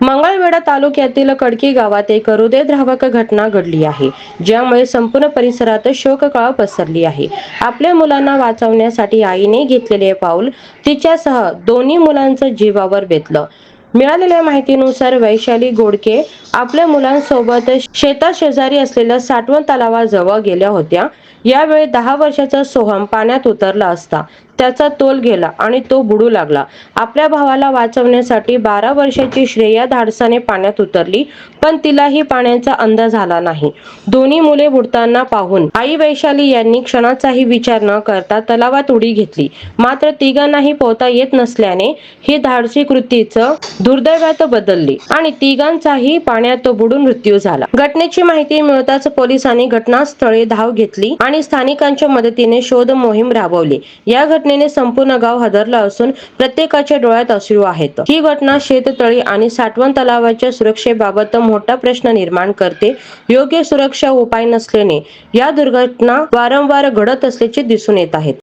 मंगळवेढा तालुक्यातील कडकी गावात एक हृदयद्रावक घटना घडली आहे, ज्यामुळे संपूर्ण परिसरात शोककळा पसरली आहे. आपल्या मुलांना वाचवण्यासाठी आईने घेतलेले पाऊल तिच्यासह दोन्ही मुलांचं जीवावर बेतलं. मिळालेल्या माहितीनुसार वैशाली गोडके आपल्या मुलांसोबत शेताशेजारी असलेल्या साठवण तलावाजवळ गेल्या होत्या. यावेळी 10 वर्षाचा सोहम पाण्यात उतरला असता त्याचा तोल गेला आणि तो बुडू लागला. आपल्या भावाला वाचवण्यासाठी 12 वर्षाची श्रेया धाडसाने पाण्यात उतरली, पण तिलाही पाण्याचा अंदाज आला नाही. दोन्ही मुले बुडताना पाहून आई वैशाली यांनी क्षणाचाही विचार न करता तलावात उडी घेतली. मात्र तिघांनाही पोहता येत नसल्याने ही धाडसी कृतीच दुर्दैवात बदलली आणि तिघांचाही पाण्यात बुडून मृत्यू झाला. घटनेची माहिती मिळताच पोलिसांनी घटनास्थळी धाव घेतली आणि स्थानिकांच्या मदतीने शोध मोहीम राबवली. या घटनेने संपूर्ण गाव हादरलं असून प्रत्येकाच्या डोळ्यात अश्रू आहेत. ही घटना शेततळी आणि साठवण तलावाच्या सुरक्षेबाबत मोठा प्रश्न निर्माण करते. योग्य सुरक्षा उपाय नसल्याने या दुर्घटना वारंवार घडत असल्याचे दिसून येत आहेत.